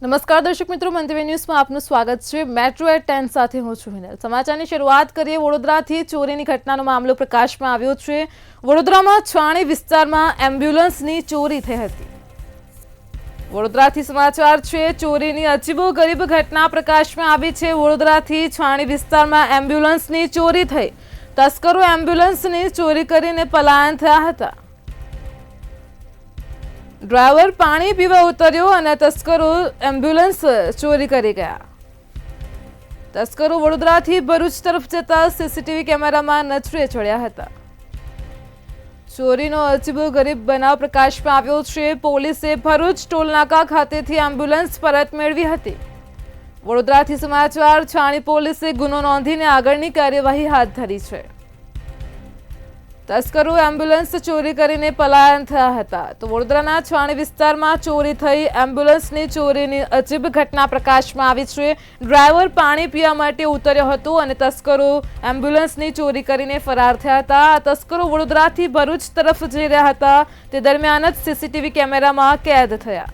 નમસ્કાર દર્શક મિત્રો, મંતવ્ય ન્યૂઝમાં આપનું સ્વાગત છે। મેટ્રો એટ 10 સાથે હું છું હિનલ। સમાચારની શરૂઆત કરીએ। વડોદરાથી ચોરીની ઘટનાનો મામલો પ્રકાશમાં આવ્યો છે। વડોદરામાં છાણી વિસ્તારમાં એમ્બ્યુલન્સની ચોરી થઈ હતી। વડોદરાથી સમાચાર છે। ચોરીની અજીબોગરીબ ઘટના પ્રકાશમાં આવી છે। વડોદરાથી છાણી વિસ્તારમાં એમ્બ્યુલન્સની ચોરી થઈ। તસ્કરો એમ્બ્યુલન્સની ચોરી કરીને પલાયન થયા હતા। ડ્રાઈવર પાણી પીવા ઉતર્યો અને તસ્કરો એમ્બ્યુલન્સ ચોરી કરી ગયા। તસ્કરો વડોદરાથી ભરૂચ તરફ જતા સીસીટીવી કેમેરામાં નજરે ચડ્યા હતા। ચોરીનો અજીબોગરીબ બનાવ પ્રકાશમાં આવ્યો છે। પોલીસે ભરૂચ ટોલનાકા ખાતેથી એમ્બ્યુલન્સ પરત મેળવી હતી। વડોદરાથી સમાચાર। છાણી પોલીસે ગુનો નોંધીને આગળની કાર્યવાહી હાથ ધરી છે। તસ્કરો એમ્બ્યુલન્સ ચોરી કરીને પલાયન થયા હતા। તો વડોદરાના છાણી વિસ્તારમાં ચોરી થઈ એમ્બ્યુલન્સની ચોરીની અજીબ ઘટના પ્રકાશમાં આવી છે। ડ્રાઈવર પાણી પીવા માટે ઉતર્યો હતો અને તસ્કરો એમ્બ્યુલન્સની ચોરી કરીને ફરાર થયા હતા। આ તસ્કરો વડોદરાથી ભરૂચ તરફ જઈ રહ્યા હતા તે દરમિયાન જ સીસીટીવી કેમેરામાં કેદ થયા।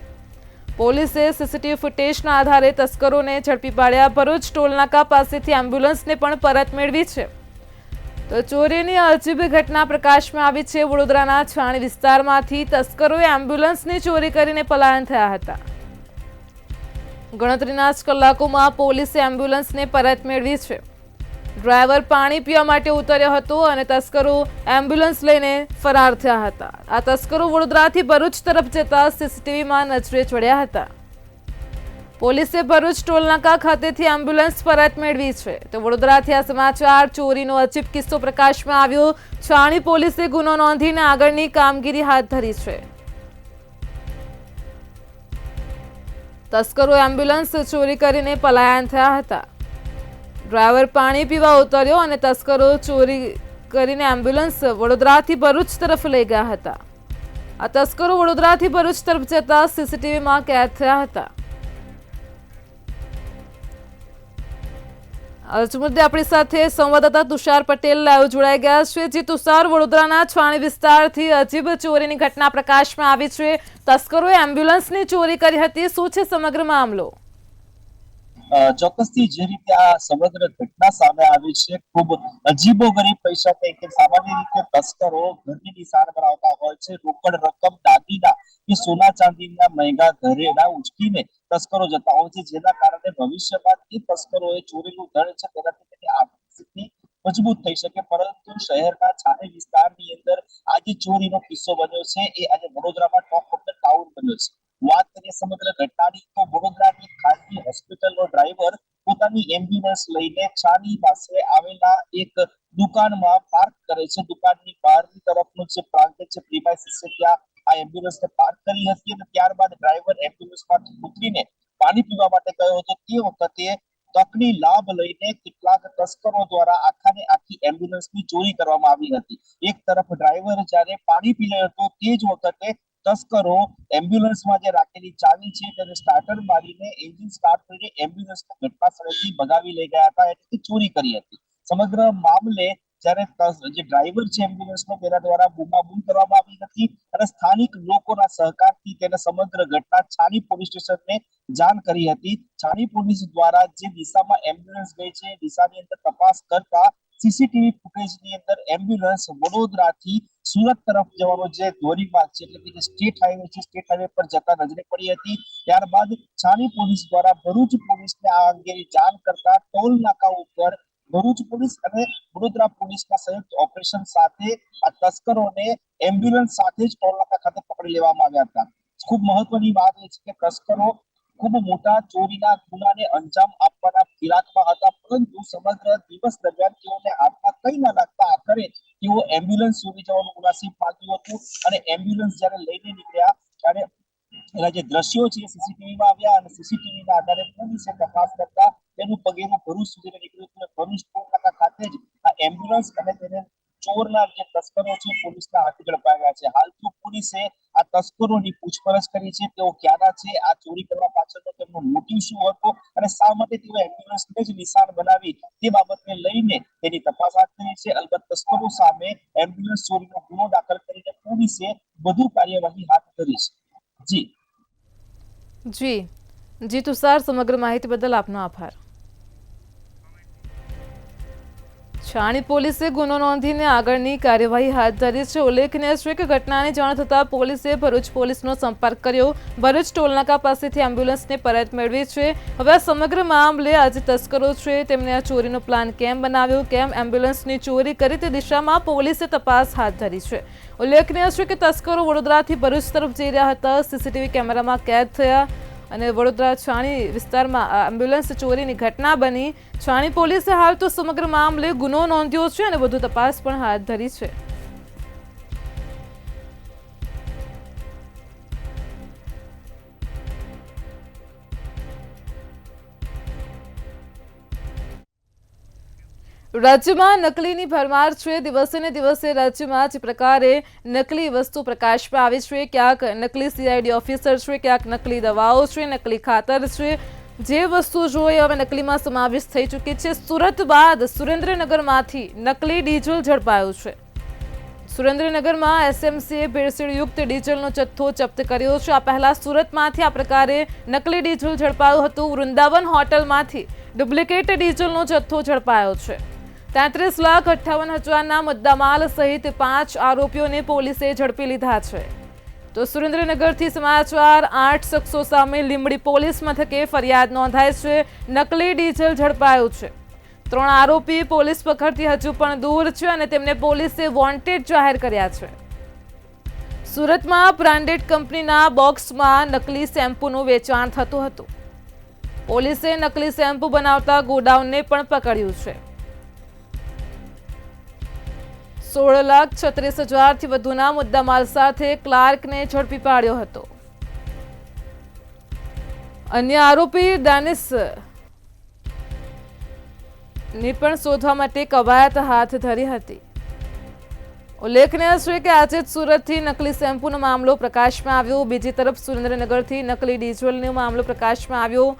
પોલીસે સીસીટીવી ફૂટેજના આધારે તસ્કરોને ઝડપી પાડ્યા। ભરૂચ ટોલનાકા પાસેથી એમ્બ્યુલન્સને પણ પરત મેળવી છે। તો ચોરીની અજીબ ઘટના પ્રકાશમાં આવી છે। વડોદરાના છાણી વિસ્તારમાંથી તસ્કરોએ એમ્બ્યુલન્સની ચોરી કરીને પલાયન થયા હતા। ગણતરીના જ કલાકોમાં પોલીસે એમ્બ્યુલન્સને પરત મેળવી છે। ડ્રાઈવર પાણી પીવા માટે ઉતર્યો હતો અને તસ્કરો એમ્બ્યુલન્સ લઈને ફરાર થયા હતા। આ તસ્કરો વડોદરાથી ભરૂચ તરફ જતા સીસીટીવીમાં નજરે ચડ્યા હતા। પોલીસે ભરૂચ ટોલનાકા ખાતેથી એમ્બ્યુલન્સ પરત મેળવી છે। તો વડોદરાથી આ સમાચાર। ચોરીનો અજીબ કિસ્સો પ્રકાશમાં આવ્યો। છાણી પોલીસે ગુનો નોંધીને આગળની કામગીરી હાથ ધરી છે। તસ્કરો એમ્બ્યુલન્સ ચોરી કરીને પલાયન થયા હતા। ડ્રાઈવર પાણી પીવા ઉતર્યો અને તસ્કરો ચોરી કરીને એમ્બ્યુલન્સ વડોદરાથી ભરૂચ તરફ લઈ ગયા હતા। આ તસ્કરો વડોદરાથી ભરૂચ તરફ જતા સીસીટીવીમાં કેદ થયા હતા। आज मुद्दे अपनी साथे संवाददाता तुषार पटेल लाइव जोड़ाई गया है। जी तुषार, वडोदराना छाणी विस्तारथी अजीब चोरीनी घटना प्रकाशमां आवी छे। तस्करोए एम्ब्युलन्सनी चोरी करी हती। शुं छे समग्र मामलो? ચોક્કસથી જે રીતે આ સમગ્ર ઘટના સામે આવી છે ખૂબ અજીબોગરીબ કહી શકાય કે સામાન્ય રીતે તસ્કરો ઘરની નિશાન બનાવતા હોય છે। રોકડ રકમ, દાગીના કે સોના ચાંદીના મહેંગા ઘરેણા ઉચકીને તસ્કરો જતા હોય છે, જેના કારણે ભવિષ્યમાં એ તસ્કરોએ ચોરેલું ધન છે તેનાથી તેની આર્થિક સ્થિતિ મજબૂત થઈ શકે। પરંતુ શહેરના છાણી વિસ્તારની અંદર આ જે ચોરીનો કિસ્સો બન્યો છે એ આજે વડોદરામાં ટોક ઓફ ધ ટાઉન બન્યો છે। વાત કરીએ સમગ્ર ઘટનાની તો વડોદરાની ખાનગી હોસ્પિટલનો ડ્રાઈવર પોતાની એમ્બ્યુલન્સ લઈને છાની પાસે આવેલા એક દુકાનમાં પાર્ક કરે છે। દુકાનની બહારની તરફનું જે પ્રાંગણ છે, પ્રીમાઇસીસ છે, ત્યાં આ એમ્બ્યુલન્સને પાર્ક કરી હતી અને ત્યારબાદ ડ્રાઈવર એમ્બ્યુલન્સમાંથી ઉતરીને પાણી પીવા માટે ગયો હતો। તે વખતે તકની લાભ લઈને કેટલાક તસ્કરો દ્વારા આખાને આખી એમ્બ્યુલન્સની ચોરી કરવામાં આવી હતી। એક તરફ ડ્રાઈવર જ્યારે પાણી પી રહ્યો હતો તે જ વખતે તસ્કરો એમ્બ્યુલન્સમાં જે રાખેલી ચાવી છે તેને સ્ટાર્ટર મારીને એન્જિન સ્ટાર્ટ કરીને એમ્બ્યુલન્સને ઘટના સ્થળેથી ભગાવી લઈ ગયા હતા, એટલે ચોરી કરી હતી। સમગ્ર મામલે જ્યારે જે ડ્રાઈવર છે એમ્બ્યુલન્સનો તેના દ્વારા બૂમાબૂમ કરવામાં આવી હતી અને સ્થાનિક લોકોના સહકારથી તેને સમગ્ર ઘટના છાણી પોલીસ સ્ટેશનને જાણ કરી હતી। છાણી પોલીસ દ્વારા જે દિશામાં એમ્બ્યુલન્સ ગઈ છે દિશાની અંદર તપાસ કરતા સીસીટીવી ફૂટેજની અંદર એમ્બ્યુલન્સ વડોદરાથી સુરત તરફ જવાનો જે ધોરીમાર્ગ છે એટલે કે સ્ટેટ હાઈવે છે, સ્ટેટ હાઈવે પર જતા નજરે પડી હતી। ત્યારબાદ છાણી પોલીસ દ્વારા ભરૂચ પોલીસને આ અંગેની જાણ કરતા ટોલ નાકા ઉપર ભરૂચ પોલીસ અને વડોદરા પોલીસના સંયુક્ત ઓપરેશન સાથે આ તસ્કરોને એમ્બ્યુલન્સ સાથે જ ટોલ નાકા ખાતે પકડી લેવામાં આવ્યા હતા। ખૂબ મહત્વની વાત એ છે કે તસ્કરો ખૂબ મોટા ચોરીના ગુનાને અંજામ આપવાના ફિરાકમાં હતા, પરંતુ સમગ્ર દિવસ દરમિયાન તેઓને હાથમાં કઈ ના લાગતા આખરે તેઓ એમ્બ્યુલન્સ ચોરી જવાનું નસીબ પામ્યું હતું અને એમ્બ્યુલન્સ જ્યારે લઈને નીકળ્યા ત્યારે એના જે દ્રશ્યો છે સીસીટીવીમાં આવ્યા અને સીસીટીવીના આધારે પોલીસે તપાસ કરતા તેનું પગેરું ભરૂચ સુધી નીકળ્યું હતું। ભરૂચ ટોલ નાકા ખાતે જ આ એમ્બ્યુલન્સ અને તેને ચોરના જે તસ્કરો છે પોલીસના હાથે ઝડપાયા છે। હાલ તો પોલીસે આ તસ્કરોની પૂછપરછ કરી છે, તેઓ ક્યાંના છે, આ ચોરી કરવા પાછળનો તેમનો મોટિવ શું હતો અને શા માટે તેઓ એમ્બ્યુલન્સને જ નિશાન બનાવી તે બાબતને લઈને તેની તપાસ હાથ ધરી છે। અલબત્ત તસ્કરો સામે એમ્બ્યુલન્સ ચોરીનો ગુનો દાખલ કરીને પોલીસે વધુ કાર્યવાહી હાથ ધરી છે। જી જી જી તુષાર, સમગ્ર માહિતી બદલ આપનો આભાર. છાણી પોલીસે ગુનો નોંધીને આગળની કાર્યવાહી હાથ ધરી છે. ઉલ્લેખનીય છે કે ઘટનાની જાણ થતાં પોલીસે ભરૂચ પોલીસનો સંપર્ક કર્યો. ભરૂચ ટોલનાકા પાસેથી એમ્બ્યુલન્સને પરત મેળવી છે. હવે આ સમગ્ર મામલે આજે તસ્કરો છે તેમને આ ચોરીનો પ્લાન કેમ બનાવ્યો, કેમ એમ્બ્યુલન્સની ચોરી કરી તે દિશામાં પોલીસે તપાસ હાથ ધરી છે. ઉલ્લેખનીય છે કે તસ્કરો વડોદરાથી ભરૂચ તરફ જઈ રહ્યા હતા. સીસીટીવી કેમેરામાં કેદ થયા અને વડોદરા છાણી વિસ્તારમાં એમ્બ્યુલન્સ ચોરીની ઘટના બની. છાણી પોલીસે હાલ તો સમગ્ર મામલે ગુનો નોંધ્યો છે અને વધુ તપાસ પણ હાથ ધરી છે. રાજ્યમાં નકલીની ભરમાર છે. દિવસે ને દિવસે રાજ્યમાં જે પ્રકારે નકલી વસ્તુ પ્રકાશમાં આવી છે, ક્યાંક નકલી CID ઓફિસર છે, ક્યાંક નકલી દવાઓ છે, નકલી ખાતર છે, જે વસ્તુ જોઈએ હવે નકલીમાં સમાવેશ થઈ ચૂકી છે. સુરત બાદ સુરેન્દ્રનગરમાંથી નકલી ડીઝલ ઝડપાયું છે. સુરેન્દ્રનગરમાં SMCએ ભેળસેળયુક્ત ડીઝલનો જથ્થો જપ્ત કર્યો છે. આ પહેલા સુરતમાંથી આ પ્રકારે નકલી ડીઝલ ઝડપાયું હતું. વૃંદાવન હોટલમાંથી ડુપ્લિકેટ ડીઝલનો જથ્થો ઝડપાયો છે. 33,58,000ના મુદ્દામાલ સહિત 5 આરોપીઓને પોલીસે ઝડપી લીધા છે. તો સુરેન્દ્રનગરથી સમાચાર 8 શખ્સો સામે લીંબડી પોલીસ મથકે ફરિયાદ નોંધાઈ છે. નકલી ડીઝલ ઝડપાયું છે. 3 આરોપી પોલીસ પકડથી હજુ પણ દૂર છે અને તેમને પોલીસે વોન્ટેડ જાહેર કર્યા છે. સુરતમાં બ્રાન્ડેડ કંપનીના બોક્સમાં નકલી શેમ્પૂનું વેચાણ થતું હતું. પોલીસે નકલી શેમ્પૂ બનાવતા ગોડાઉનને પણ પકડ્યું છે. 16,36,000થી વધુના મુદ્દામાલ સાથે ક્લાર્કને ઝડપી પાડ્યો હતો. અન્ય આરોપી દાનિશ ની પણ શોધવા માટે કવાયત હાથ ધરી હતી. ઉલ્લેખનીય છે કે આજે જ સુરતથી નકલી શેમ્પૂનો મામલો પ્રકાશમાં આવ્યો. બીજી તરફ સુરેન્દ્રનગરથી નકલી ડીઝલનો મામલો પ્રકાશમાં આવ્યો.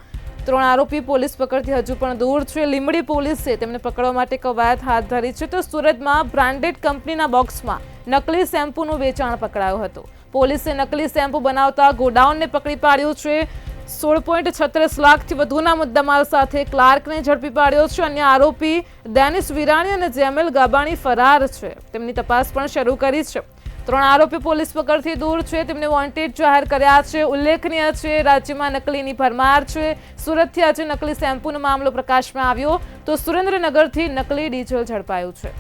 3 આરોપી પોલીસ પકડથી હજુ પણ દૂર છે. લીંબડી પોલીસે તેમને પકડવા માટે કવાયત હાથ ધરી છે. તો સુરતમાં બ્રાન્ડેડ કંપનીના બોક્સમાં નકલી શેમ્પૂનું વેચાણ પકડાયું હતું. પોલીસે નકલી શેમ્પૂ બનાવતા ગોડાઉનને પકડી પાડ્યું છે. 16.36 લાખથી વધુના મુદ્દામાલ સાથે ક્લાર્કને ઝડપી પાડ્યો છે. અન્ય આરોપી ડેનિસ વિરાણી અને જેમેલ ગાબાણી ફરાર છે. તેમની તપાસ પણ શરૂ કરી છે. 3 આરોપી પોલીસ પકડથી દૂર છે. તેમને વોન્ટેડ જાહેર કર્યા છે. ઉલ્લેખનીય છે રાજ્યમાં નકલીની ભરમાર છે. સુરતથી આજે નકલી શેમ્પૂનો મામલો પ્રકાશમાં આવ્યો તો સુરેન્દ્રનગરથી નકલી ડીઝલ ઝડપાયું છે.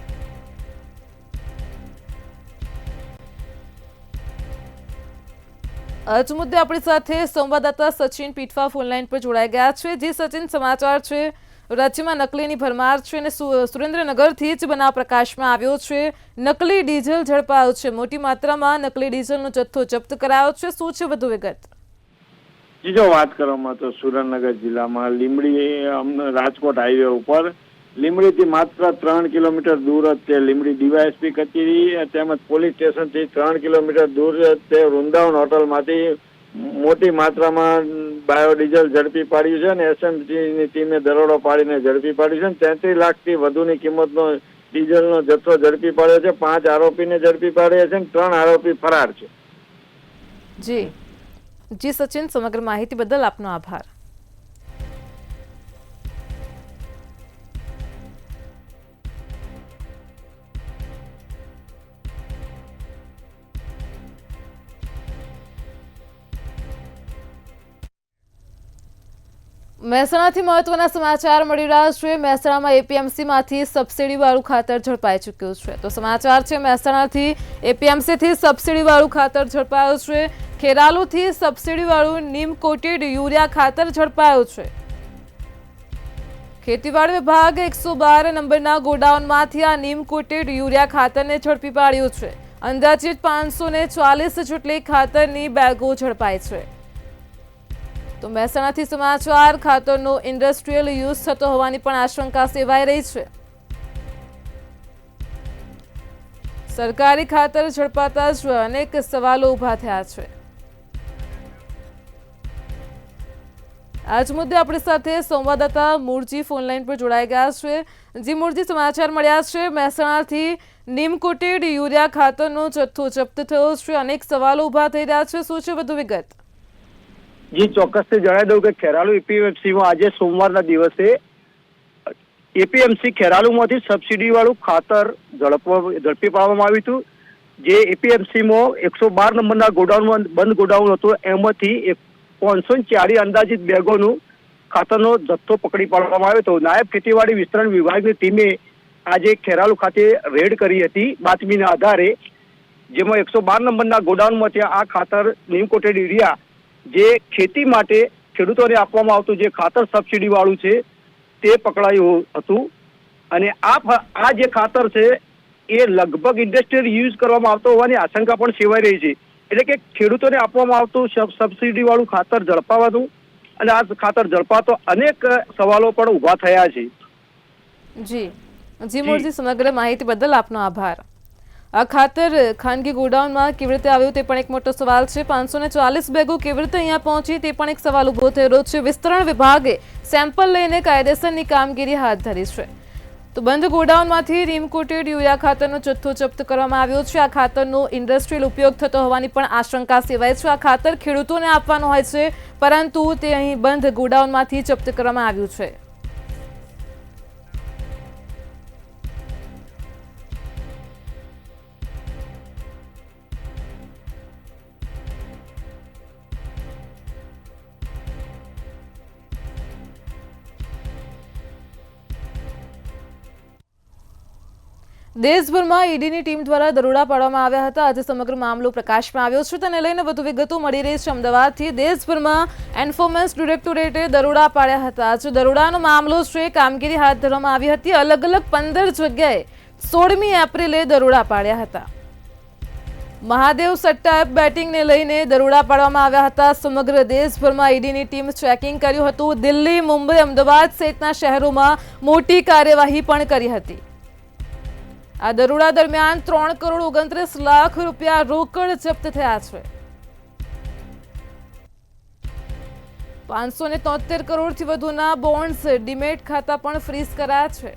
આજ મુદ્દે આપણી સાથે સંવાદદાતા સચિન પીઠવા ફોનલાઈન પર જોડાઈ ગયા છે. જે સચિન, સમાચાર છે રાજ્યમાં નકલીની ભરમાર છે અને સુરેન્દ્રનગરથી જ બનાવ પ્રકાશમાં આવ્યો છે. નકલી ડીઝલ ઝડપાયો છે. મોટી માત્રામાં નકલી ડીઝલનો જથ્થો જપ્ત કરાયો છે. શું છે વધુ વિગત? બીજો વાત કરવામાં તો સુરેન્દ્રનગર જિલ્લામાં લીંબડી રાજકોટ હાઈવે ઉપર લીંબડીથી માત્ર 3 કિલોમીટર દૂર જ તે લીંબડી DYSP કચેરી તેમજ પોલીસ સ્ટેશનથી 3 કિલોમીટર દૂર તે વૃંદાવન હોટલમાંથી મોટી માત્રામાં બાયોડીઝલ ઝડપી પાડ્યું છે અને SMCની ટીમે દરોડો પાડીને ઝડપી પાડ્યું છે. 33 લાખથી વધુની કિંમતનો ડીઝલનો જથ્થો ઝડપી પાડ્યો છે. 5 આરોપીને ઝડપી પાડ્યા છે અને 3 આરોપી ફરાર છે. જી સચિન, સમગ્ર માહિતી બદલ આપનો આભાર. મહેસાણાથી મહત્વના સમાચાર મળી રહ્યા છે. મહેસાણામાં APMCમાંથી સબસિડીવાળું ખાતર ઝડપાઈ ચૂક્યું છે. તો સમાચાર છે મહેસાણાથી APMCથી સબસિડીવાળું ખાતર ઝડપાયું છે. ખેરાલુથી સબસિડીવાળું નીમ કોટેડ યુરિયા ખાતર ઝડપાયું છે. ખેતીવાડી વિભાગ 112 નંબરના ગોડાઉનમાંથી આ નીમ કોટેડ યુરિયા ખાતરને ઝડપી પાડ્યું છે. અંદાજિત 540 જેટલી ખાતરની બેગો ઝડપાઈ છે. તો મહેસાણાથી સમાચાર, ખાતરનો ઇન્ડસ્ટ્રીયલ યુઝ થતો હોવાની પણ આશંકા સેવાઈ રહી છે. સરકારી ખાતર ઝડપાતા જ અનેક સવાલો ઉભા થયા છે. આજ મુદ્દે આપણી સાથે સંવાદદાતા મૂળજી ફોનલાઈન પર જોડાઈ ગયા છે. જી મૂળજી, સમાચાર મળ્યા છે મહેસાણાથી નીમ કોટેડ યુરિયા ખાતરનો જથ્થો જપ્ત થયો છે. અનેક સવાલો ઉભા થઈ રહ્યા છે. શું છે વધુ વિગત? જે ચોક્કસથી જણાવી દઉં કે ખેરાલુ એપીએમસીમાં આજે સોમવારના દિવસે એપીએમસી ખેરાલુમાંથી સબસિડી વાળું ખાતર ઝડપી પાડવામાં આવ્યું હતું. જે એપીએમસીમાં 112 નંબરના ગોડાઉનમાં બંધ ગોડાઉન હતું, એમાંથી 540 અંદાજિત બેગોનું ખાતરનો જથ્થો પકડી પાડવામાં આવ્યો હતો. નાયબ ખેતીવાડી વિસ્તરણ વિભાગની ટીમે આજે ખેરાલુ ખાતે રેડ કરી હતી બાતમીના આધારે, જેમાં 112 નંબરના ગોડાઉનમાંથી આ ખાતર નીમ કોટેડ યુરિયા જે ખેતી માટે ખેડૂતોને આપવામાં આવતું જે ખાતર સબસિડી વાળું છે તે પકડાયું હતું. અને આ જે ખાતર છે એ લગભગ ઇન્ડસ્ટ્રીયલ યુઝ કરવામાં આવતો હોવાની આશંકા પણ સેવાઈ રહી છે. એટલે કે ખેડૂતોને આપવામાં આવતું સબસિડી વાળું ખાતર ઝડપાવાનું અને આ ખાતર ઝડપાતો અનેક સવાલો પણ ઉભા થયા છે. જી મૂળજી, સમગ્ર માહિતી બદલ આપનો આભાર. આ ખાતર ખાનગી ગોડાઉનમાં કેવી રીતે આવ્યું તે પણ એક મોટો સવાલ છે. 540 બેગો કેવી રીતે અહીંયા પહોંચી તે પણ એક સવાલ ઉભો થયેલો છે. વિસ્તરણ વિભાગે સેમ્પલ લઈને કાયદેસરની કામગીરી હાથ ધરી છે. તો બંધ ગોડાઉનમાંથી નીમ કોટેડ યુરિયા ખાતરનો જથ્થો જપ્ત કરવામાં આવ્યો છે. આ ખાતરનો ઇન્ડસ્ટ્રીયલ ઉપયોગ થતો હોવાની પણ આશંકા સેવાય છે. આ ખાતર ખેડૂતોને આપવાનું હોય છે, પરંતુ તે અહીં બંધ ગોડાઉનમાંથી જપ્ત કરવામાં આવ્યું છે. દેશભરમાં ઈડીની ટીમ દ્વારા દરોડા પાડવામાં આવ્યા હતા. આજે સમગ્ર મામલો પ્રકાશમાં આવ્યો છે. તેને લઈને વધુ વિગતો મળી રહી છે અમદાવાદથી. દેશભરમાં એન્ફોર્સમેન્ટ ડિરેક્ટોરેટે દરોડા પાડ્યા હતા. આજે દરોડાનો મામલો છે. કામગીરી હાથ ધરવામાં આવી હતી. અલગ અલગ 15 જગ્યાએ 16મી એપ્રિલે દરોડા પાડ્યા હતા. મહાદેવ સટ્ટા એપ બેટિંગને લઈને દરોડા પાડવામાં આવ્યા હતા. સમગ્ર દેશભરમાં ઈડીની ટીમ ચેકિંગ કર્યું હતું. દિલ્હી, મુંબઈ, અમદાવાદ સહિતના શહેરોમાં મોટી કાર્યવાહી પણ કરી હતી. આ દરોડા દરમિયાન 3.29 લાખ રૂપિયા રોકડ જપ્ત થયા છે. 573 કરોડથી વધુના બોન્ડ્સ, ડીમેટ ખાતા પણ ફ્રીઝ કરાયા છે.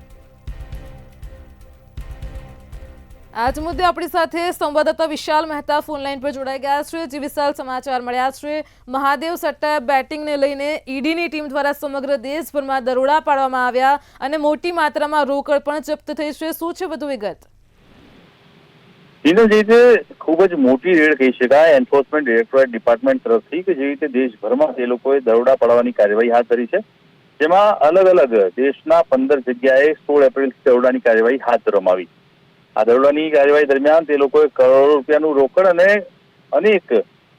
આજ મુદ્દે આપણી સાથે સંવાદદાતા વિશાલ મહેતા ફોનલાઈન પર જોડાઈ ગયા છે. જે વિશાલ, સમાચાર મળ્યા છે મહાદેવ સટ્ટા બેટિંગને લઈને ઈડીની ટીમ દ્વારા સમગ્ર દેશભરમાં દરોડા પાડવામાં આવ્યા અને મોટી માત્રામાં રોકડ પણ જપ્ત થઈ છે. શું છે વધુ વિગત? જે રીતે ખૂબ જ મોટી રેડ કહી શકાય એન્ફોર્સમેન્ટ ડિરેક્ટોરેટ ડિપાર્ટમેન્ટ તરફથી, કે જે રીતે દેશભરમાં તે લોકોએ દરોડા પાડવાની કાર્યવાહી હાથ ધરી છે. જેમાં અલગ અલગ દેશના 15 જગ્યાએ 16 એપ્રિલથી દરોડાની કાર્યવાહી હાથ ધરવામાં આવી. આ દરોડાની કાર્યવાહી દરમિયાન તે લોકોએ કરોડો રૂપિયાનું રોકડ અને અનેક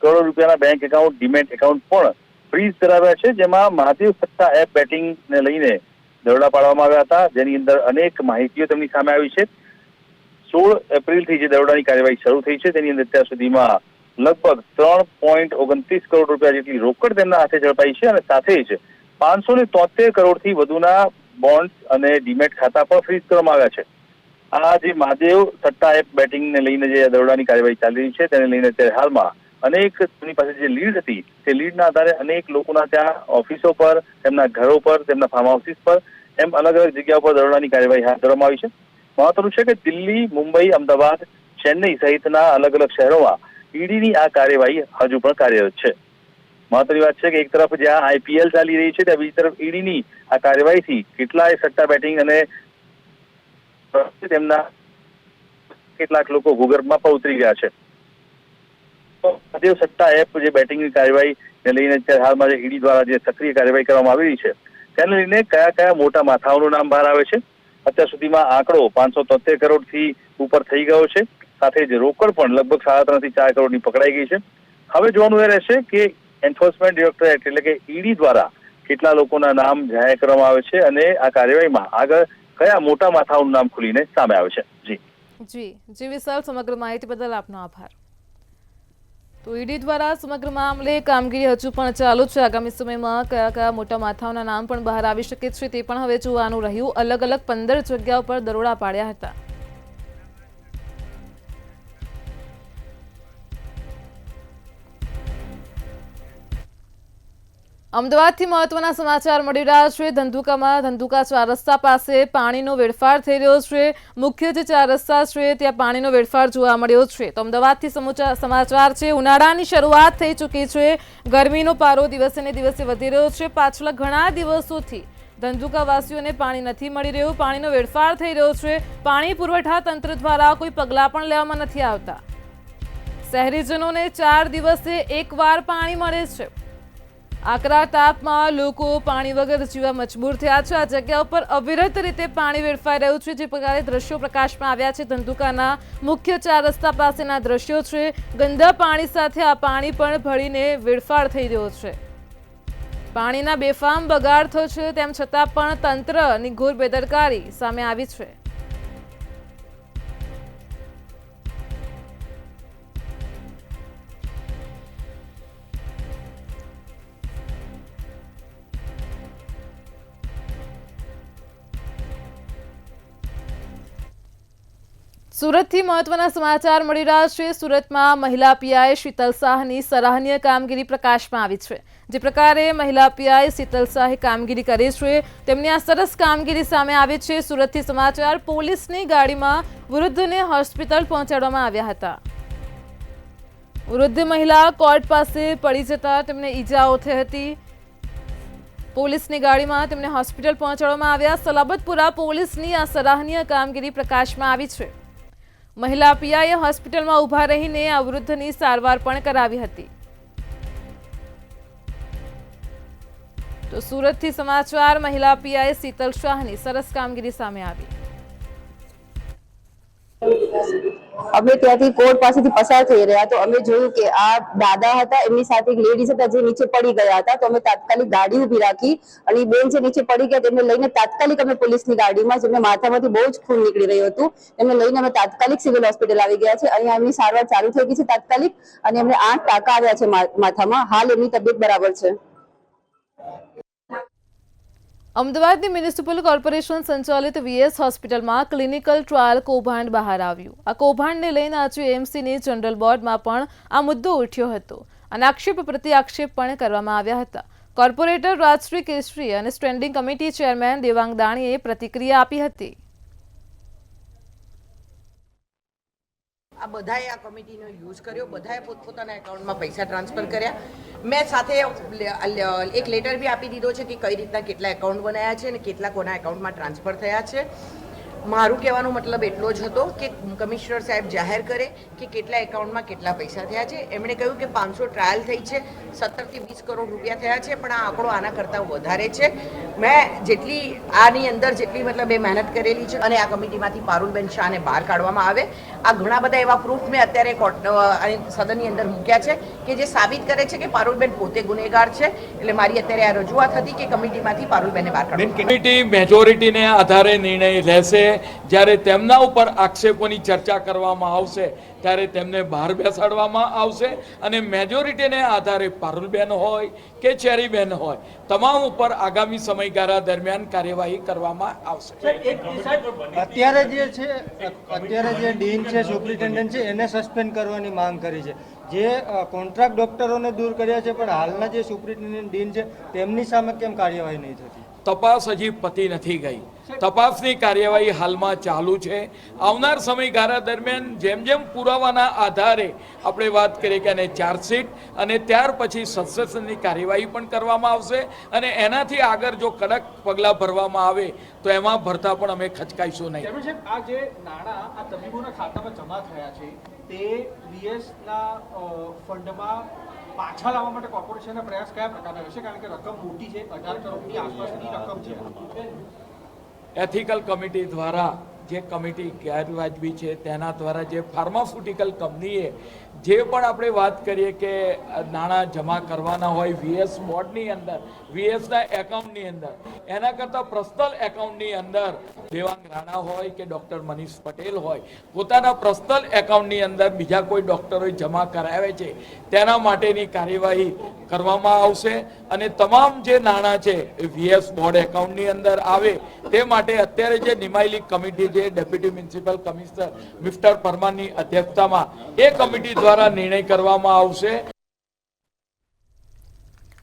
કરોડો રૂપિયાના બેંક એકાઉન્ટ, ડીમેટ એકાઉન્ટ પણ ફ્રીઝ કરાવ્યા છે. જેમાં મહાદેવ સટ્ટા એપ બેટિંગને લઈને દરોડા પાડવામાં આવ્યા હતા, જેની અંદર અનેક માહિતીઓ તેમની સામે આવી છે. 16 એપ્રિલથી જે દરોડાની કાર્યવાહી શરૂ થઈ છે તેની અંદર અત્યાર સુધીમાં લગભગ 3.29 કરોડ રૂપિયા જેટલી રોકડ તેમના હાથે ઝડપાઈ છે અને સાથે જ 573 કરોડથી વધુના બોન્ડ અને ડીમેટ ખાતા પણ ફ્રીઝ કરવામાં આવ્યા છે. આ જે મહાદેવ સટ્ટા એપ બેટિંગને લઈને જે દરોડાની કાર્યવાહી ચાલી રહી છે તેને લઈને અત્યારે હાલમાં અનેક તેમની પાસે જે લીડ હતી તે લીડના આધારે અનેક લોકોના ત્યાં ઓફિસો પર, તેમના ઘરો પર, તેમના ફાર્મ હાઉસીસ પર એમ અલગ અલગ જગ્યાઓ પર દરોડાની કાર્યવાહી હાથ ધરવામાં આવી છે. મહત્વનું છે કે દિલ્હી, મુંબઈ, અમદાવાદ, ચેન્નઈ સહિતના અલગ અલગ શહેરોમાં ઈડીની આ કાર્યવાહી હજુ પણ કાર્યરત છે. મહત્વની વાત છે કે એક તરફ જ્યાં આઈપીએલ ચાલી રહી છે ત્યાં બીજી તરફ ઈડીની આ કાર્યવાહીથી કેટલાય સટ્ટા બેટિંગ અને તેમના કેટલાક લોકો ભૂગર્ભમાં પણ ઉતરી ગયા છે. મહાદેવ સટ્ટા એપ જે બેટિંગની કાર્યવાહીને લઈને અત્યારે હાલમાં જે ઈડી દ્વારા જે સક્રિય કાર્યવાહી કરવામાં આવી રહી છે તેને લઈને કયા કયા મોટા માથાઓનું નામ બહાર આવે છે. અત્યાર સુધીમાં આંકડો 573 કરોડથી ઉપર થઈ ગયો છે. સાથે જ રોકડ પણ લગભગ 3.5 થી 4 કરોડની પકડાઈ ગઈ છે. હવે જોવાનું એ રહેશે કે એન્ફોર્સમેન્ટ ડિરેક્ટોરેટ એટલે કે ઈડી દ્વારા કેટલા લોકોના નામ જાહેર કરવામાં આવે છે અને આ કાર્યવાહીમાં આગળ કયા મોટા માથાઓનું નામ ખુલીને સામે આવે છે. જી વિશાલ, સમગ્ર માહિતી બદલ આપનો આભાર. તો ઈડી દ્વારા સમગ્ર મામલે કામગીરી હજુ પણ ચાલુ છે. આગામી સમયમાં કયા કયા મોટા માથાઓના નામ પણ બહાર આવી શકે છે તે પણ હવે જોવાનું રહ્યું. અલગ અલગ 15 જગ્યાઓ પર દરોડા પાડ્યા હતા. અમદાવાદથી મહત્વના સમાચાર મળી રહ્યા છે। ધંધુકામાં ધંધુકા 4 રસ્તા પાસે પાણીનો વેડફાર થઈ રહ્યો છે। મુખ્ય જે 4 રસ્તા છે ત્યાં પાણીનો વેડફાર જોવા મળ્યો છે। તો અમદાવાદથી સમાચાર છે। ઉનાળાની શરૂઆત થઈ ચૂકી છે। ગરમીનો પારો દિવસે ને દિવસે વધી રહ્યો છે। પાછલા ઘણા દિવસોથી ધંધુકાવાસીઓને પાણી નથી મળી રહ્યું। પાણીનો વેડફાર થઈ રહ્યો છે। પાણી પુરવઠા તંત્ર દ્વારા કોઈ પગલાં પણ લેવામાં નથી આવતા। શહેરીજનોને 4 દિવસે એકવાર પાણી મળે છે। આકરા તાપમાં લોકો પાણી વગર જીવવા મજબૂર થયા છે। આ જગ્યા ઉપર અવિરત રીતે પાણી વેડફાઈ રહ્યું છે। જે પ્રકારે દ્રશ્યો પ્રકાશમાં આવ્યા છે ધંધુકાના મુખ્ય 4 રસ્તા પાસેના દ્રશ્યો છે। ગંદા પાણી સાથે આ પાણી પણ ભળીને વેડફાર થઈ રહ્યો છે। પાણીના બેફામ બગાડ થયો છે તેમ છતાં પણ તંત્રની ઘોર બેદરકારી સામે આવી છે। સુરતથી મહત્વના સમાચાર મળી રહ્યા છે। સુરતમાં મહિલા પીઆઈ શીતલ શાહની સરાહનીય કામગીરી પ્રકાશમાં આવી છે। જે પ્રકારે મહિલા પીઆઈ શીતલ શાહે કામગીરી કરી છે તેમની આ સરસ કામગીરી સામે આવી છે। સુરતથી સમાચાર। પોલીસની ગાડીમાં વૃદ્ધને હોસ્પિટલ પહોંચાડવામાં આવ્યા હતા। વૃદ્ધ મહિલા કોર્ટ પાસે પડી જતા તેમને ઈજાઓ થઈ હતી। પોલીસની ગાડીમાં તેમને હોસ્પિટલ પહોંચાડવામાં આવ્યા। સલાબતપુરા પોલીસની આ સરાહનીય કામગીરી પ્રકાશમાં આવી છે। મહિલા પીઆઈએ હોસ્પિટલમાં ઊભા રહીને આ વૃદ્ધની સારવાર પણ કરાવી હતી। તો સુરતથી સમાચાર। મહિલા પીઆઈ શીતલ શાહની સરસ કામગીરી સામે આવી। અમે ત્યાંથી કોર્ટ પાસેથી પસાર થઈ રહ્યા તો અમે જોયું કે આ દાદા હતા, એમની સાથે એક લેડીઝ હતા જે નીચે પડી ગયા હતા। તો અમે તાત્કાલિક ગાડી ઊભી રાખી અને એ બેન જે નીચે પડી ગયા તેમને લઈને તાત્કાલિક અમે પોલીસની ગાડીમાં, જેમને માથામાંથી બહુ જ ખૂન નીકળી રહ્યું હતું, એમને લઈને અમે તાત્કાલિક સિવિલ હોસ્પિટલ આવી ગયા છે। અહીંયા એમની સારવાર ચાલુ થઈ ગઈ છે તાત્કાલિક, અને એમને 8 ટાંકા આવ્યા છે માથામાં। હાલ એમની તબિયત બરાબર છે। અમદાવાદની મ્યુનિસિપલ કોર્પોરેશન સંચાલિત વીએસ હોસ્પિટલમાં ક્લિનિકલ ટ્રાયલ કૌભાંડ બહાર આવ્યું। આ કૌભાંડને લઈને આજે એએમસીની જનરલ બોર્ડમાં પણ આ મુદ્દો ઉઠ્યો હતો અને આક્ષેપ પ્રતિ આક્ષેપ પણ કરવામાં આવ્યા હતા। કોર્પોરેટર રાજશ્રી કેસરી અને સ્ટેન્ડિંગ કમિટી ચેરમેન દેવાંગ દાણીએ પ્રતિક્રિયા આપી હતી। આ બધાએ આ કમિટીનો યુઝ કર્યો, બધાએ પોતપોતાના એકાઉન્ટમાં પૈસા ટ્રાન્સફર કર્યા। મેં સાથે એક લેટર બી આપી દીધો છે કે કઈ રીતના કેટલા એકાઉન્ટ બનાવ્યા છે અને કેટલા કોના એકાઉન્ટમાં ટ્રાન્સફર થયા છે। મારું કહેવાનો મતલબ એટલો જ હતો કે કમિશનર સાહેબ જાહેર કરે કે કેટલા એકાઉન્ટમાં કેટલા પૈસા થયા છે। એમણે કહ્યું કે 500 ટ્રાયલ થઈ છે, 17 થી 20 કરોડ રૂપિયા થયા છે, પણ આ આંકડો આના કરતાં વધારે છે। મેં જેટલી આની અંદર જેટલી મતલબ એ મહેનત કરેલી છે અને આ કમિટીમાંથી પારુલબેન શાહને બહાર કાઢવામાં આવે। આ ઘણા બધા એવા પ્રૂફ મેં અત્યારે સદનની અંદર મૂક્યા છે કે જે સાબિત કરે છે કે પારુલબેન પોતે ગુનેગાર છે। એટલે મારી અત્યારે આ રજૂઆત હતી કે કમિટીમાંથી પારુલબેનને બહાર કાઢવામાં આવે। કમિટી મેજોરિટીને આધારે નિર્ણય લેશે। જ્યારે તેમના ઉપર આક્ષેપોની ચર્ચા કરવામાં આવશે ત્યારે તેમને બહાર બેસાડવામાં આવશે અને મેજોરિટીને આધારે પારુલબેન હોય કે ચેરીબેન હોય તમામ ઉપર આગામી સમયગાળા દરમિયાન કાર્યવાહી કરવામાં આવશે। અત્યારે જે ડીન છે, સુપ્રિન્ટેન્ડન્ટ છે, એને સસ્પેન્ડ કરવાની માંગ કરી છે। જે કોન્ટ્રાક્ટ ડોક્ટરોને દૂર કર્યા છે, પણ હાલના જે સુપ્રિન્ટેન્ડન્ટ ડીન છે તેમની સામે કેમ કાર્યવાહી નહીં થતી? તપાસ હજી પતી નથી ગઈ। તપાસની કાર્યવાહી હાલમાં ચાલુ છે। આવનાર સમયગાળા દરમિયાન જેમ જેમ પુરાવાના આધારે આપણે વાત કરીએ કે એને ચાર્જશીટ અને ત્યાર પછી સસ્પેન્શનની કાર્યવાહી પણ કરવામાં આવશે અને એનાથી આગળ જો કડક પગલાં ભરવામાં આવે તો એમાં ભરતા પણ અમે ખચકાઈશું નહીં। આ જે નાણાં આ તબીબોના ખાતામાં જમા થયા છે તે વીએસના ફંડમાં પાછા લાવવા માટે કોર્પોરેશનના પ્રયાસ કયા પ્રકારના રહેશે? કારણ કે રકમ મોટી છે, 18 કરોડની આસપાસની રકમ છે। એથિકલ કમિટી દ્વારા જે કમિટી ગેરવાજબી છે તેના દ્વારા જે ફાર્માસ્યુટિકલ કંપનીએ જે પણ આપણે વાત કરીએ કે નાણાં જમા કરવાના હોય વીએસ બોર્ડની અંદર, વીએસના એકાઉન્ટની અંદર, એના કરતાં પર્સનલ એકાઉન્ટની અંદર દેવાંગ રાણા હોય કે ડૉક્ટર મનીષ પટેલ હોય પોતાના પર્સનલ એકાઉન્ટની અંદર બીજા કોઈ ડૉક્ટરોએ જમા કરાવે છે તેના માટેની કાર્યવાહી કરવામાં આવશે અને તમામ જે નાણાં છે એ વીએસ બોર્ડ એકાઉન્ટની અંદર આવે તે માટે અત્યારે જે નિમાયેલી કમિટી છે ડેપ્યુટી મ્યુનિસિપલ કમિશનર મિસ્ટર પરમારની અધ્યક્ષતામાં એ કમિટી દ્વારા નિર્ણય કરવામાં આવશે।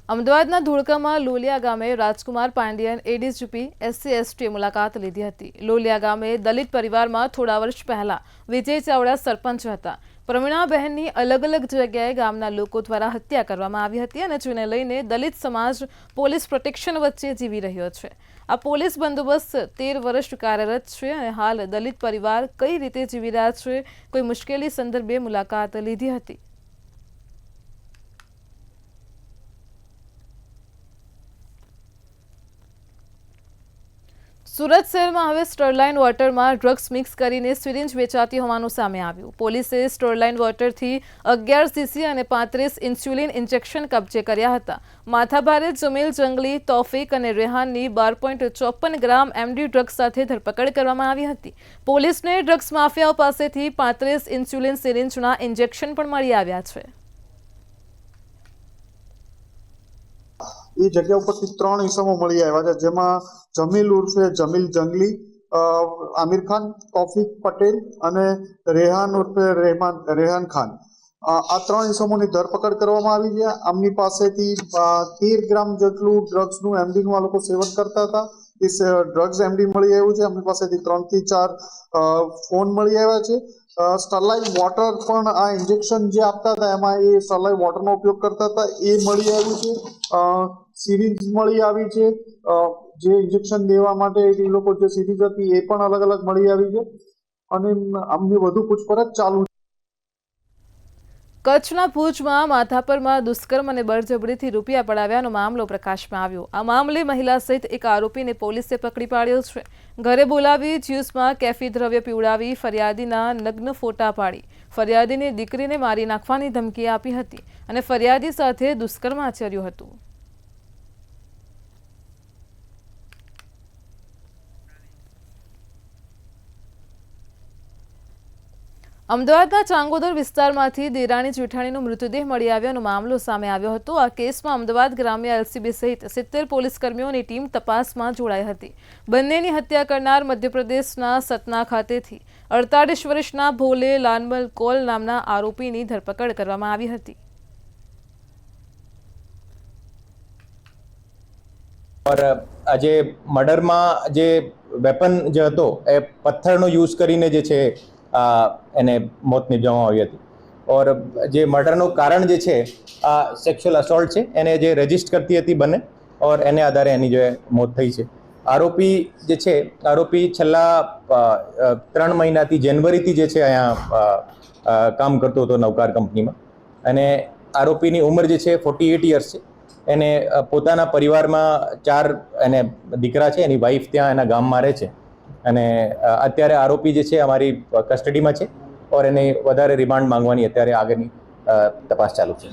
અમદાવાદના ધોળકામાં લોલિયા ગામે રાજકુમાર પાંડિયન એડીજીપી SC/ST મુલાકાત લીધી હતી. લોલિયા ગામે દલિત પરિવારમાં થોડા વર્ષ પહેલા વિજય ચાવડા સરપંચ હતા. પ્રવીણાબહેનની અલગ અલગ જગ્યાએ ગામના લોકો દ્વારા હત્યા કરવામાં આવી હતી અને જેને લઈને દલિત સમાજ પોલીસ પ્રોટેક્શન વચ્ચે જીવી રહ્યો છે. આ પોલીસ બંદોબસ્ત 13 વર્ષ કાર્યરત છે અને હાલ દલિત પરિવાર કઈ રીતે જીવી રહ્યા છે કોઈ મુશ્કેલી સંદર્ભે મુલાકાત લીધી હતી. સુરત શહેરમાં હવે સ્ટરલાઇન વોટરમાં ડ્રગ્સ મિક્સ કરીને સિરિંજ વેચાતી હોવાનું સામે આવ્યું. પોલીસે સ્ટરલાઇન વોટરથી 11 સીસી અને 35 ઇન્સ્યુલિન ઇન્જેક્શન કબજે કર્યા હતા. માથાભારે જમીલ જંગલી, તોફિક અને રેહાનની 12.54 ગ્રામ MD ડ્રગ્સ સાથે ધરપકડ કરવામાં આવી હતી. પોલીસને ડ્રગ્સ માફિયાઓ પાસેથી 35 ઇન્સ્યુલિન સિરિંજના ઇન્જેક્શન પણ મળી આવ્યા છે. એ જગ્યા ઉપરથી 3 ઇસમો મળી આવ્યા છે, જેમાં જમીલ ઉર્ફે જમીલ જંગલી, આમિર ખાન, તોફિક પટેલ અને રેહાન ઉર્ફે રેહાન ખાન. આ 3 ઇસમોની ધરપકડ કરવામાં આવી છે. આમની પાસેથી 13 ગ્રામ જેટલું ડ્રગ્સનું MDનું આ લોકો સેવન કરતા હતા. એ ડ્રગ્સ MD મળી આવ્યું છે. આમની પાસેથી 3 થી 4 ફોન મળી આવ્યા છે. સ્ટરલાઇન વોટર પણ આ ઇન્જેક્શન જે આપતા હતા એમાં એ સ્ટરલાઇન વોટરનો ઉપયોગ કરતા હતા એ મળી આવ્યું છે. સિરીઝ મળી આવી છે. જે ઇન્જેક્શન દેવા માટે એ લોકો જે સિરીઝ હતી એ પણ અલગ અલગ મળી આવી છે અને આમની વધુ પૂછપરછ ચાલુ છે. કચ્છના ભુજમાં માધાપરમાં દુષ્કર્મ અને બળજબરીથી રૂપિયા પડાવ્યાનો મામલો પ્રકાશમાં આવ્યો. આ મામલે મહિલા સહિત એક આરોપીને પોલીસે પકડી પાડ્યો છે. ઘરે બોલાવી જ્યુસમાં કેફી દ્રવ્ય પીવડાવી ફરિયાદીના નગ્ન ફોટા પાડી ફરિયાદીની દીકરીને મારી નાખવાની ધમકી આપી હતી અને ફરિયાદી સાથે દુષ્કર્મ આચર્યું હતું. અમદાવાદના ચાંગોદર વિસ્તારમાંથી દેરાણી જેઠાણીનો મૃતદેહ મળી આવ્યાનો મામલો સામે આવ્યો હતો. આ કેસમાં અમદાવાદ ગ્રામ્ય LCB સહિત 70 પોલીસકર્મીઓની ટીમ તપાસમાં જોડાઈ હતી. બંનેની હત્યા કરનાર મધ્યપ્રદેશના સતના ખાતેથી 48 વર્ષના ભોલે લાનમલ કોલ નામના આરોપીની ધરપકડ કરવામાં આવી હતી. આજે મર્ડરમાં જે વેપન જે હતો એ પથ્થરનો યુઝ કરીને જે છે એને મોત નિપજાવવામાં આવી હતી. ઓર જે મર્ડરનું કારણ જે છે આ સેક્સ્યુઅલ અસોલ્ટ છે એને જે રજિસ્ટર કરતી હતી બંને ઓર એને આધારે એની જે મોત થઈ છે. આરોપી જે છે આરોપી છેલ્લા 3 મહિનાથી જાન્યુઆરીથી જે છે અહીંયા કામ કરતો હતો નવકાર કંપનીમાં અને આરોપીની ઉંમર જે છે 48 યર્સ છે. એને પોતાના પરિવારમાં 4 એને દીકરા છે. એની વાઈફ ત્યાં એના ગામમાં રહે છે અને અત્યારે આરોપી જે છે અમારી કસ્ટડીમાં છે ઓર એને વધારે રિમાન્ડ માંગવાની અત્યારે આગળની તપાસ ચાલુ છે.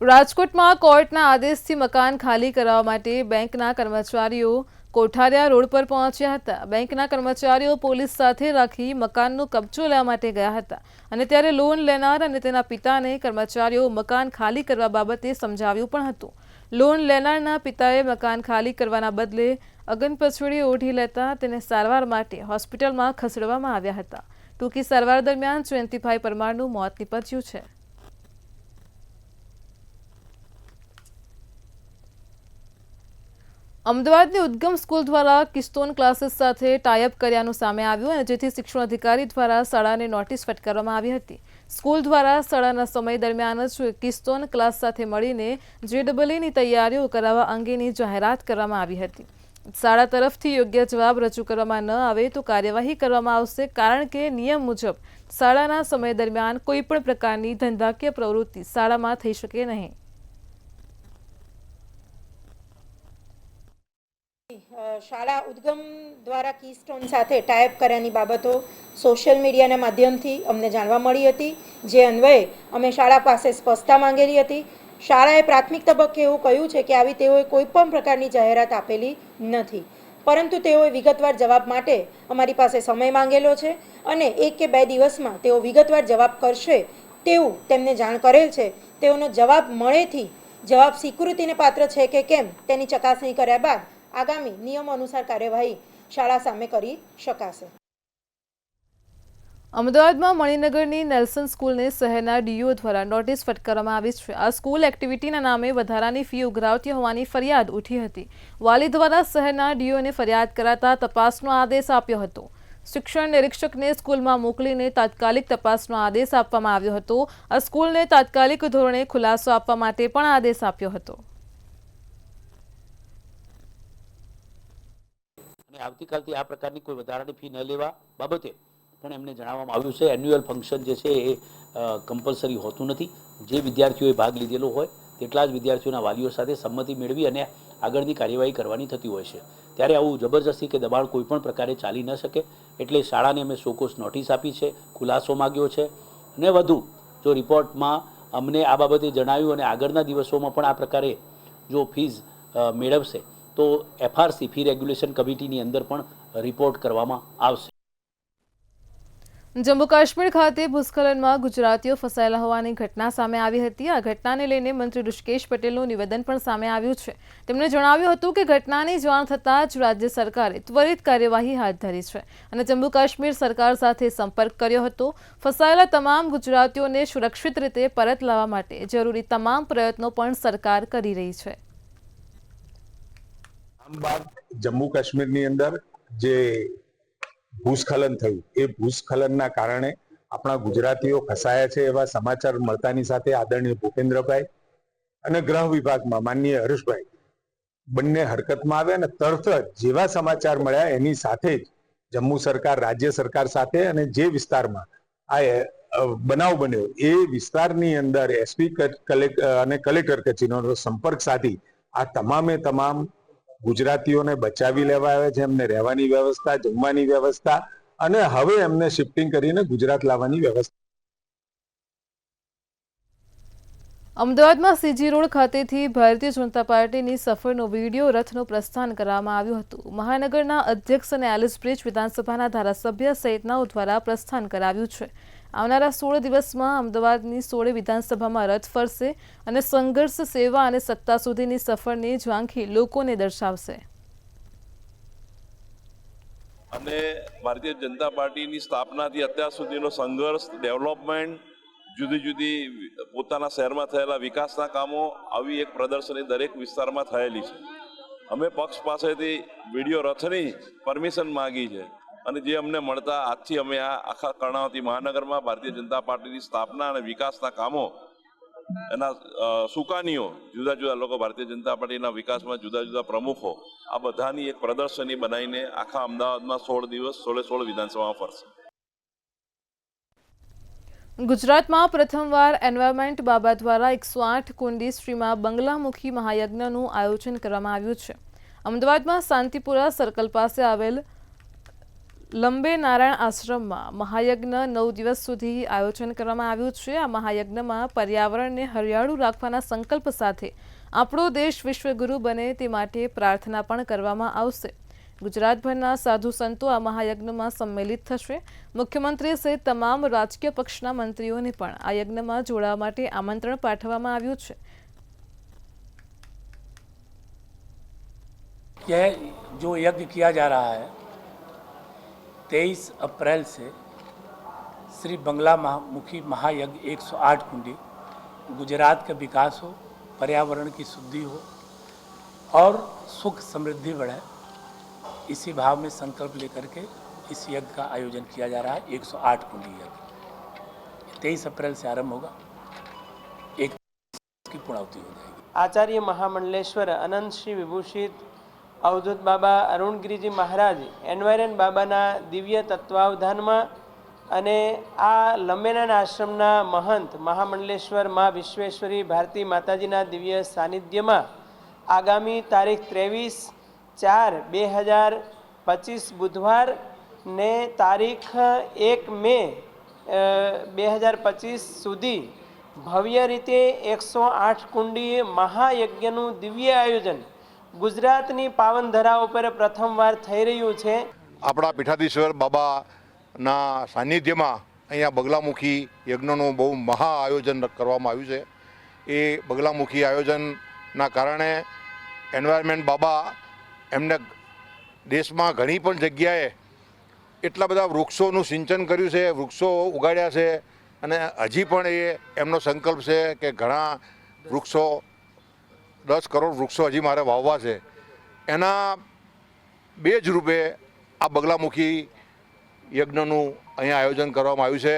રાજકોટમાં કોર્ટના આદેશથી મકાન ખાલી કરાવવા માટે બેંકના કર્મચારીઓ કોઠારિયા રોડ પર પહોંચ્યા હતા. બેંકના કર્મચારીઓ પોલીસ સાથે રાખી મકાનનો કબજો લેવા માટે ગયા હતા અને ત્યારે લોન લેનાર અને તેના પિતાને કર્મચારીઓ મકાન ખાલી કરવા બાબતે સમજાવ્યું પણ હતું. લોન લેનારના પિતાએ મકાન ખાલી કરવાના બદલે અગનપછડી ઓઢી લેતા તેને સારવાર માટે હોસ્પિટલમાં ખસેડવામાં આવ્યા હતા. ટૂંકી સારવાર દરમિયાન જયંતિભાઈ પરમારનું મોત નીપજ્યું છે. અમદાવાદની ઉદ્ગમ સ્કૂલ દ્વારા કિસ્તોન ક્લાસીસ સાથે ટાઈઅપ કર્યાનું સામે આવ્યું અને જેથી શિક્ષણ અધિકારી દ્વારા શાળાને નોટિસ ફટકારવામાં આવી હતી. સ્કૂલ દ્વારા શાળાના સમય દરમિયાન જ કિસ્તોન ક્લાસ સાથે મળીને JEEની તૈયારીઓ કરાવવા અંગેની જાહેરાત કરવામાં આવી હતી. શાળા તરફથી યોગ્ય જવાબ રજૂ કરવામાં ન આવે તો કાર્યવાહી કરવામાં આવશે, કારણ કે નિયમ મુજબ શાળાના સમય દરમિયાન કોઈ પણ પ્રકારની ધંધાકીય પ્રવૃત્તિ શાળામાં થઈ શકે નહીં. શાળા ઉદ્ગમ દ્વારા કીસ્ટોન સાથે ટાઈપ કર્યાની બાબતો સોશિયલ મીડિયાના માધ્યમથી અમને જાણવા મળી હતી, જે અન્વયે અમે શાળા પાસે સ્પષ્ટતા માંગેલી હતી. શાળાએ પ્રાથમિક તબક્કે એવું કહ્યું છે કે આવી તેઓએ કોઈ પણ પ્રકારની જાહેરાત આપેલી નથી, પરંતુ તેઓએ વિગતવાર જવાબ માટે અમારી પાસે સમય માંગેલો છે અને 1 કે 2 દિવસમાં તેઓ વિગતવાર જવાબ કરશે તેવું તેમને જાણ કરેલ છે. તેઓનો જવાબ મળેથી જવાબ સ્વીકૃતિને પાત્ર છે કે કેમ તેની ચકાસણી કર્યા બાદ આગામી નિયમો અનુસાર કાર્યવાહી શાળા સામે કરી શકાશે. અમદાવાદમાં મણિનગરની નેલ્સન સ્કૂલને શહેરના ડીઓ દ્વારા નોટિસ ફટકારવામાં આવી છે. આ સ્કૂલ એક્ટિવિટીના નામે વધારાની ફી ઉઘરાવતી હોવાની ફરિયાદ ઉઠી હતી. વાલી દ્વારા શહેરના ડીઓને ફરિયાદ કરાતા તપાસનો આદેશ આપ્યો હતો. શિક્ષણ નિરીક્ષકને સ્કૂલમાં મોકલીને તાત્કાલિક તપાસનો આદેશ આપવામાં આવ્યો હતો. આ સ્કૂલને તાત્કાલિક ધોરણે ખુલાસો આપવા માટે પણ આદેશ આપ્યો હતો. અને આવતીકાલથી આ પ્રકારની કોઈ વધારાની ફી ન લેવા બાબતે પણ એમને જણાવવામાં આવ્યું છે. એન્યુઅલ ફંક્શન જે છે એ કમ્પલસરી હોતું નથી. જે વિદ્યાર્થીઓએ ભાગ લીધેલો હોય તેટલા જ વિદ્યાર્થીઓના વાલીઓ સાથે સંમતિ મેળવી અને આગળની કાર્યવાહી કરવાની થતી હોય છે. ત્યારે આવું જબરજસ્તી કે દબાણ કોઈ પણ પ્રકારે ચાલી ન શકે એટલે શાળાને અમે શોકોસ નોટિસ આપી છે, ખુલાસો માગ્યો છે અને વધુ જો રિપોર્ટમાં અમને આ બાબતે જણાવ્યું અને આગળના દિવસોમાં પણ આ પ્રકારે જો ફીઝ મેળવશે તો FRC ફી રેગ્યુલેશન કમિટીની અંદર પણ રિપોર્ટ કરવામાં આવશે. જમ્મુ કાશ્મીર ખાતે ભૂસ્ખલનમાં ગુજરાતીઓ ફસાયેલા હોવાની ઘટના સામે આવી હતી. આ ઘટનાને લઈને મંત્રી ઋષિકેશ પટેલનું નિવેદન પણ સામે આવ્યું છે. તેમણે જણાવ્યું હતું કે ઘટનાની જાણ થતાં જ રાજ્ય સરકારે ત્વરિત કાર્યવાહી હાથ ધરી છે અને જમ્મુ કાશ્મીર સરકાર સાથે સંપર્ક કર્યો હતો. ફસાયેલા તમામ ગુજરાતીઓને સુરક્ષિત રીતે પરત લાવવા માટે જરૂરી તમામ પ્રયત્નો પણ સરકાર કરી રહી છે. જમ્મુ કાશ્મીરની અંદર જે ભૂસ્ખલન થયું એ ભૂસ્ખલનના કારણે આપણા ગુજરાતીઓ ફસાયા છે એવા સમાચાર મળતાની સાથે આદરણીય ભૂપેન્દ્રભાઈ અને ગૃહ વિભાગમાં માનનીય હર્ષભાઈ બંને હરકતમાં આવ્યા અને તરત જ જેવા સમાચાર મળ્યા એની સાથે જ જમ્મુ સરકાર રાજ્ય સરકાર સાથે અને જે વિસ્તારમાં આ બનાવ બન્યો એ વિસ્તારની અંદર SP અને કલેક્ટર કચેરીનો સંપર્ક સાધી આ તમામે તમામ ગુજરાતીઓને બચાવી લેવા આવ્યા છે. એમને રહેવાની વ્યવસ્થા, જમવાની વ્યવસ્થા અને હવે એમને શિફ્ટિંગ કરીને ગુજરાત લાવવાની વ્યવસ્થા. અમદાવાદમાં CG રોડ ખાતેથી ભારતીય જનતા પાર્ટીની સફરનો વિડીયો રથનું પ્રસ્થાન કરવામાં આવ્યું હતું. મહાનગરના અધ્યક્ષ અને એલિસબ્રિજ વિધાનસભાના ધારાસભ્ય સહિતનાઓ દ્વારા પ્રસ્થાન કરાવ્યું છે. આવનારા 16 દિવસમાં અમદાવાદની 16 વિધાનસભામાં રથ ફરશે અને સંઘર્ષ, સેવા અને સત્તા સુધીની સફરની ઝાંખી લોકોને દર્શાવશે. અને ભારતીય જનતા પાર્ટીની સ્થાપનાથી અત્યાર સુધીનો સંઘર્ષ, ડેવલપમેન્ટ, જુદી જુદી પોતાના શહેરમાં થયેલા વિકાસના કામો આવી એક પ્રદર્શની દરેક વિસ્તારમાં થયેલી છે. અમે પક્ષ પાસેથી વિડીયો રથની પરમિશન માંગી છે અને જે અમને મળતા આજથી અમે આ આખા કર્ણાવતી મહાનગરમાં ભારતીય જનતા પાર્ટીની સ્થાપના અને વિકાસના કામો એના સુકાનીઓ જુદા જુદા લોકો ભારતીય જનતા પાર્ટીના વિકાસમાં જુદા જુદા પ્રમુખો આ બધાની એક પ્રદર્શની બનાવીને આખા અમદાવાદમાં 16 દિવસ 16 વિધાનસભામાં ફરશે. ગુજરાતમાં પ્રથમવાર એન્વાયરમેન્ટ બાબા દ્વારા 108 કુંડી શ્રીમાં બંગલામુખી મહાયજ્ઞનું આયોજન કરવામાં આવ્યું છે. અમદાવાદમાં શાંતિપુરા સર્કલ પાસે આવેલ લંબે નારાયણ આશ્રમમાં મહાયજ્ઞ 9 દિવસ સુધી આયોજન કરવામાં આવ્યું છે. આ મહાયજ્ઞમાં પર્યાવરણને હરિયાળું રાખવાના સંકલ્પ સાથે આપણો દેશ વિશ્વગુરુ બને તે માટે પ્રાર્થના પણ કરવામાં આવશે. ગુજરાતભરના સાધુ સંતો આ મહાયજ્ઞમાં સંમેલિત થશે. મુખ્યમંત્રી સહિત તમામ રાજકીય પક્ષના મંત્રીઓને પણ આ યજ્ઞમાં જોડાવા માટે આમંત્રણ પાઠવવામાં આવ્યું છે. यह जो यज्ञ किया जा रहा है 23 अप्रैल से श्री बंगला मुखी महायज्ञ 108 कुंडी गुजरात का विकास हो, पर्यावरण की शुद्धि हो और सुख समृद्धि बढ़े, इसी भाव में संकल्प लेकर के इस यज्ञ का आयोजन किया जा रहा है. 108 कुंडी यज्ञ 23 अप्रैल से आरंभ होगा, 1 की पूर्णाहुति हो जाएगी. आचार्य महामंडलेश्वर अनंत श्री विभूषित अवधूत बाबा अरुणगिरीजी महाराज एनवायरन बाबाना दिव्य तत्वावधाનમાં અને આ લંબેનારાયણ આશ્રમના મહંત મહામંડલેશ્વર મા વિશ્વેશ્વરી ભારતી માતાજીના દિવ્ય સાનિધ્યમાં આગામી તારીખ 23/4/2025 બુધવાર ને તારીખ 1 મે 2025 સુધી ભવ્ય રીતે 108 કુંડી મહાયજ્ઞનું દિવ્ય આયોજન ગુજરાતની પાવન ધરાઓ પર પ્રથમવાર થઈ રહ્યું છે. આપણા પીઠાધીશ્વર બાબાના સાનિધ્યમાં અહીંયા બગલામુખી યજ્ઞનું બહુ મહા આયોજન કરવામાં આવ્યું છે. એ બગલામુખી આયોજનના કારણે એન્વાયરમેન્ટ બાબા એમને દેશમાં ઘણી પણ જગ્યાએ એટલા બધા વૃક્ષોનું સિંચન કર્યું છે, વૃક્ષો ઉગાડ્યા છે અને હજી પણ એમનો સંકલ્પ છે કે ઘણા વૃક્ષો 10 કરોડ વૃક્ષો હજી મારે વાવવા છે. એના બેજ રૂપે આ બગલામુખી યજ્ઞનું અહીંયા આયોજન કરવામાં આવ્યું છે.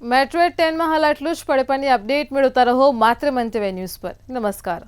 મેટ્રો 10 માં હાલ આટલું જ. પડે પણની અપડેટ મેળવતા રહો માત્ર મંતવ્ય ન્યૂઝ પર. નમસ્કાર.